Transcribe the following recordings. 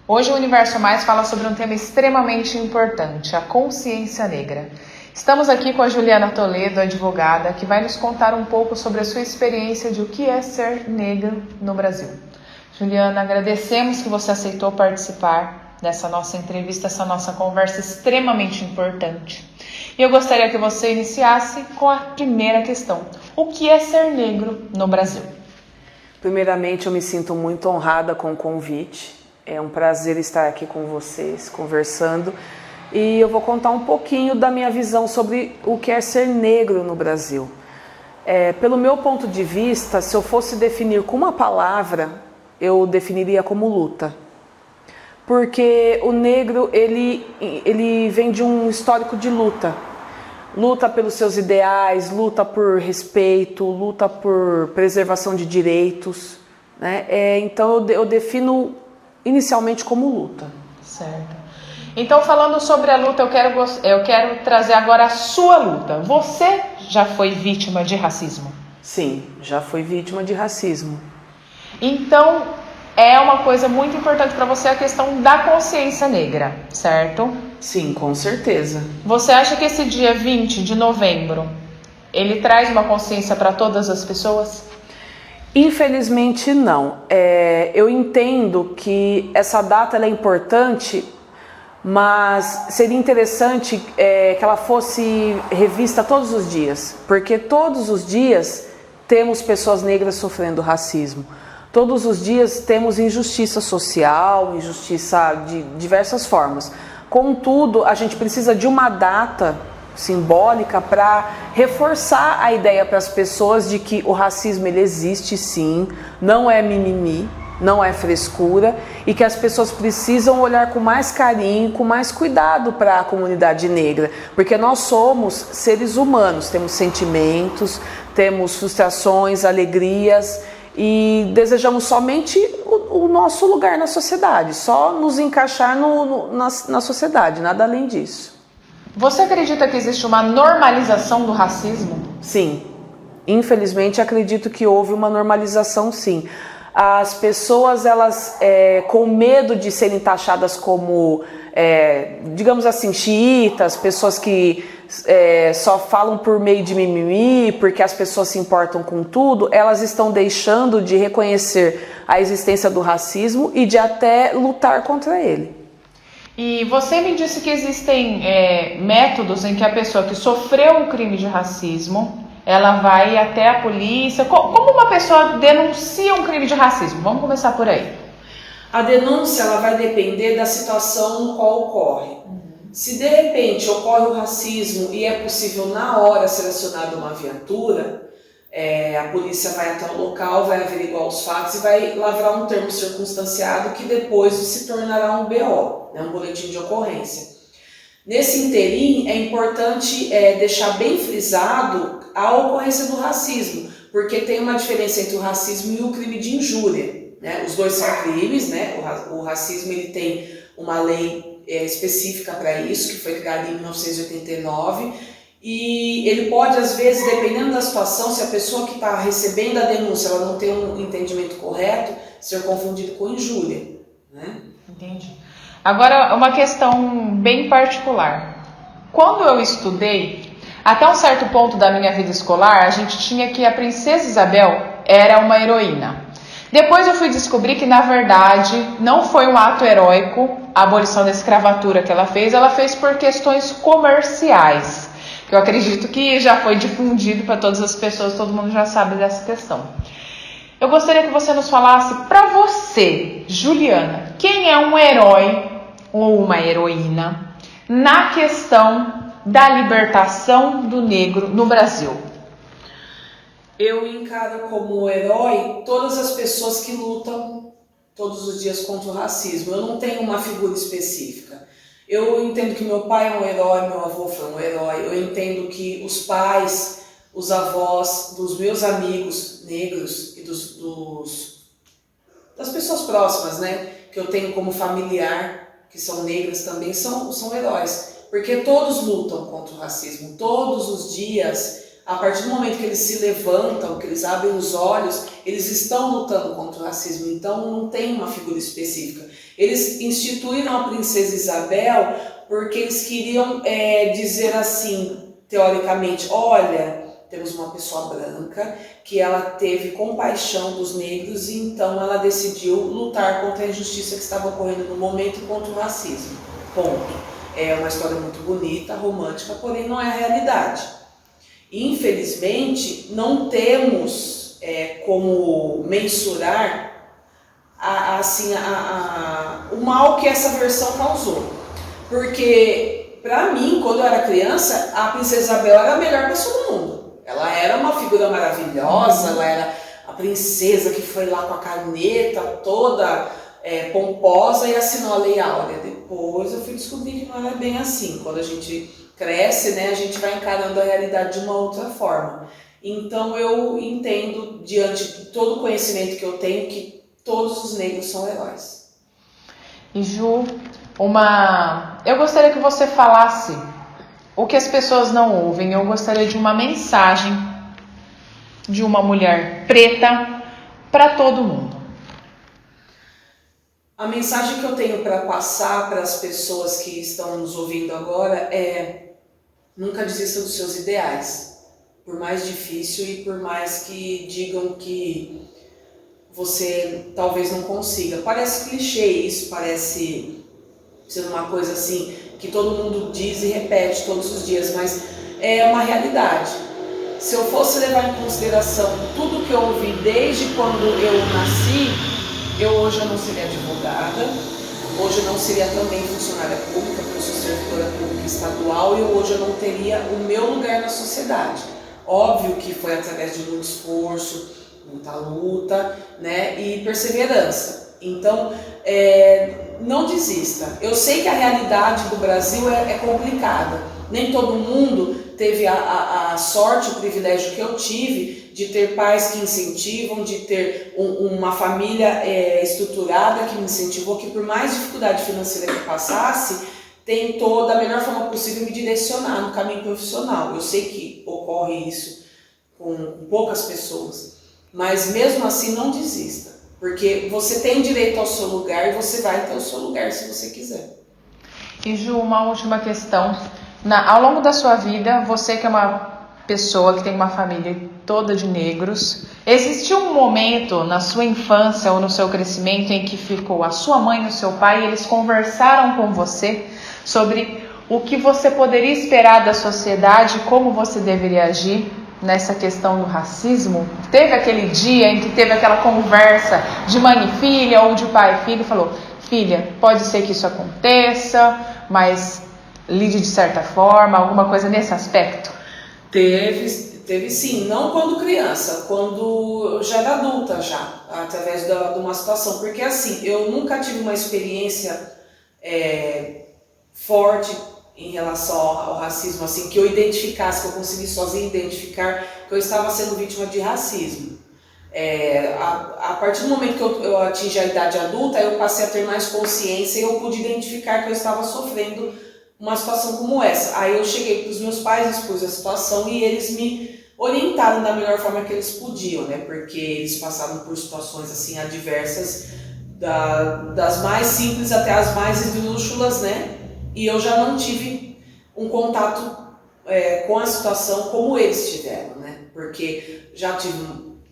Hoje o Universo Mais fala sobre um tema extremamente importante, a consciência negra. Estamos aqui com a Juliana Toledo, advogada, que vai nos contar um pouco sobre a sua experiência de o que é ser negro no Brasil. Juliana, agradecemos que você aceitou participar dessa nossa entrevista, essa nossa conversa extremamente importante. E eu gostaria que você iniciasse com a primeira questão. O que é ser negro no Brasil? Primeiramente, eu me sinto muito honrada com o convite. É um prazer estar aqui com vocês, conversando. E eu vou contar um pouquinho da minha visão sobre o que é ser negro no Brasil. Pelo meu ponto de vista, se eu fosse definir com uma palavra, eu definiria como luta. Porque o negro, ele vem de um histórico de luta. Luta pelos seus ideais, luta por respeito, luta por preservação de direitos, né? Então eu defino inicialmente como luta. Certo. Então, falando sobre a luta, eu quero trazer agora a sua luta. Você já foi vítima de racismo? Sim, já fui vítima de racismo. Então, é uma coisa muito importante para você a questão da consciência negra, certo? Sim, com certeza. Você acha que esse dia 20 de novembro, ele traz uma consciência para todas as pessoas? Infelizmente não. Eu entendo que essa data ela é importante, mas seria interessante que ela fosse revista todos os dias, porque todos os dias temos pessoas negras sofrendo racismo. Todos os dias temos injustiça social, injustiça de diversas formas. Contudo, a gente precisa de uma data simbólica para reforçar a ideia para as pessoas de que o racismo ele existe sim, não é mimimi, não é frescura e que as pessoas precisam olhar com mais carinho, com mais cuidado para a comunidade negra, porque nós somos seres humanos, temos sentimentos, temos frustrações, alegrias e desejamos somente o nosso lugar na sociedade, só nos encaixar na sociedade, nada além disso. Você acredita que existe uma normalização do racismo? Sim, infelizmente acredito que houve uma normalização sim. As pessoas, elas com medo de serem taxadas como, digamos assim, xiitas, pessoas que só falam por meio de mimimi, porque as pessoas se importam com tudo, elas estão deixando de reconhecer a existência do racismo e de até lutar contra ele. E você me disse que existem métodos em que a pessoa que sofreu um crime de racismo, ela vai até a polícia. Como uma pessoa denuncia um crime de racismo? Vamos começar por aí. A denúncia ela vai depender da situação no qual ocorre. Se de repente ocorre o racismo e é possível na hora ser acionada uma viatura, a polícia vai até o local, vai averiguar os fatos e vai lavrar um termo circunstanciado que depois se tornará um BO, um boletim de ocorrência. Nesse interim é importante deixar bem frisado a ocorrência do racismo, porque tem uma diferença entre o racismo e o crime de injúria, né? Os dois são crimes, né? O racismo ele tem uma lei específica para isso, que foi criada em 1989, e ele pode, às vezes, dependendo da situação, se a pessoa que está recebendo a denúncia ela não tem um entendimento correto, ser confundido com injúria, né? Entendi. Agora, uma questão bem particular. Quando eu estudei, até um certo ponto da minha vida escolar, a gente tinha que a Princesa Isabel era uma heroína. Depois eu fui descobrir que, na verdade, não foi um ato heróico a abolição da escravatura que ela fez por questões comerciais. Que eu acredito que já foi difundido para todas as pessoas, todo mundo já sabe dessa questão. Eu gostaria que você nos falasse, para você, Juliana, quem é um herói ou uma heroína na questão da libertação do negro no Brasil? Eu encaro como herói todas as pessoas que lutam todos os dias contra o racismo. Eu não tenho uma figura específica. Eu entendo que meu pai é um herói, meu avô foi um herói. Eu entendo que os pais, os avós dos meus amigos negros e das pessoas próximas, né, que eu tenho como familiar, que são negras também, são heróis. Porque todos lutam contra o racismo. Todos os dias A partir do momento que eles se levantam, que eles abrem os olhos, eles estão lutando contra o racismo, então não tem uma figura específica. Eles instituíram a princesa Isabel porque eles queriam dizer assim, teoricamente, olha, temos uma pessoa branca que ela teve compaixão dos negros e então ela decidiu lutar contra a injustiça que estava ocorrendo no momento e contra o racismo. Ponto. É uma história muito bonita, romântica, porém não é a realidade. Infelizmente, não temos como mensurar o mal que essa versão causou. Porque, para mim, quando eu era criança, a princesa Isabel era a melhor pessoa do mundo. Ela era uma figura maravilhosa, ela era a princesa que foi lá com a caneta toda pomposa e assinou a Lei Áurea. Depois eu fui descobrir que não era bem assim. Quando a gente cresce, né, a gente vai encarando a realidade de uma outra forma. Então eu entendo, diante de todo o conhecimento que eu tenho, que todos os negros são heróis. E Ju, eu gostaria que você falasse o que as pessoas não ouvem. Eu gostaria de uma mensagem de uma mulher preta para todo mundo. A mensagem que eu tenho para passar para as pessoas que estão nos ouvindo agora é: nunca desista dos seus ideais, por mais difícil e por mais que digam que você talvez não consiga. Parece clichê isso, parece ser uma coisa assim que todo mundo diz e repete todos os dias, mas é uma realidade. Se eu fosse levar em consideração tudo que eu ouvi desde quando eu nasci, hoje eu não seria advogada, hoje eu não seria também funcionária pública, porque eu sou servidora pública estadual, e hoje eu não teria o meu lugar na sociedade. Óbvio que foi através de muito esforço, muita luta, né, e perseverança. Então, não desista. Eu sei que a realidade do Brasil é complicada. Nem todo mundo teve a sorte, o privilégio que eu tive de ter pais que incentivam, de ter uma família estruturada que me incentivou, que por mais dificuldade financeira que passasse, tentou da melhor forma possível me direcionar no caminho profissional. Eu sei que ocorre isso com poucas pessoas, mas mesmo assim não desista, porque você tem direito ao seu lugar e você vai ter o seu lugar se você quiser. E Ju, uma última questão. Ao longo da sua vida, você que é uma pessoa que tem uma família toda de negros, existiu um momento na sua infância ou no seu crescimento em que ficou a sua mãe e o seu pai e eles conversaram com você sobre o que você poderia esperar da sociedade, como você deveria agir nessa questão do racismo? Teve aquele dia em que teve aquela conversa de mãe e filha ou de pai e filho e falou: filha, pode ser que isso aconteça, mas lide de certa forma, alguma coisa nesse aspecto? Teve sim, não quando criança, quando eu já era adulta já, através de uma situação, porque assim, eu nunca tive uma experiência forte em relação ao racismo, assim, que eu identificasse, que eu conseguisse sozinha identificar que eu estava sendo vítima de racismo. A partir do momento que eu atingi a idade adulta, eu passei a ter mais consciência e eu pude identificar que eu estava sofrendo uma situação como essa. Aí eu cheguei para os meus pais, expus a situação e eles me orientaram da melhor forma que eles podiam, né? Porque eles passaram por situações assim adversas, das mais simples até as mais esdrúxulas, né? E eu já não tive um contato com a situação como eles tiveram, né? Porque já tive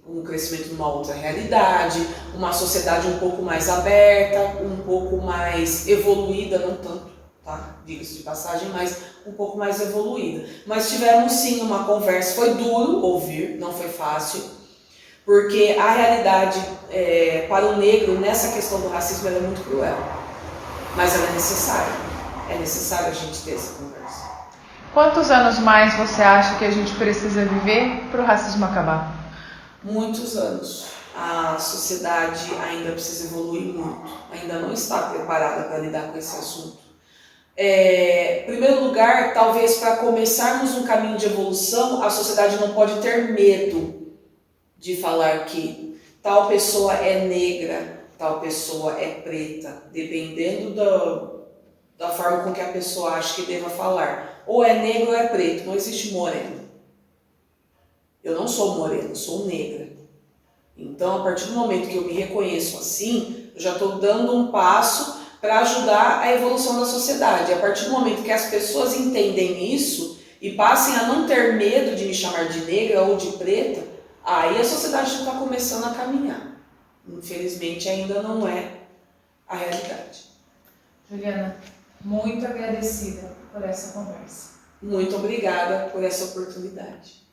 um crescimento numa outra realidade, uma sociedade um pouco mais aberta, um pouco mais evoluída, não tanto, tá? Diga-se de passagem, mas um pouco mais evoluída. Mas tivemos sim uma conversa, foi duro ouvir, não foi fácil, porque a realidade para o negro nessa questão do racismo ela é muito cruel, mas ela é necessária. É necessário a gente ter essa conversa. Quantos anos mais você acha que a gente precisa viver para o racismo acabar? Muitos anos. A sociedade ainda precisa evoluir muito, ainda não está preparada para lidar com esse assunto. Em primeiro lugar, talvez para começarmos um caminho de evolução, a sociedade não pode ter medo de falar que tal pessoa é negra, tal pessoa é preta, dependendo da forma com que a pessoa acha que deva falar. Ou é negro ou é preto, não existe moreno. Eu não sou morena, eu sou negra. Então, a partir do momento que eu me reconheço assim, eu já estou dando um passo para ajudar a evolução da sociedade. A partir do momento que as pessoas entendem isso e passem a não ter medo de me chamar de negra ou de preta, aí a sociedade já está começando a caminhar. Infelizmente, ainda não é a realidade. Juliana, muito agradecida por essa conversa. Muito obrigada por essa oportunidade.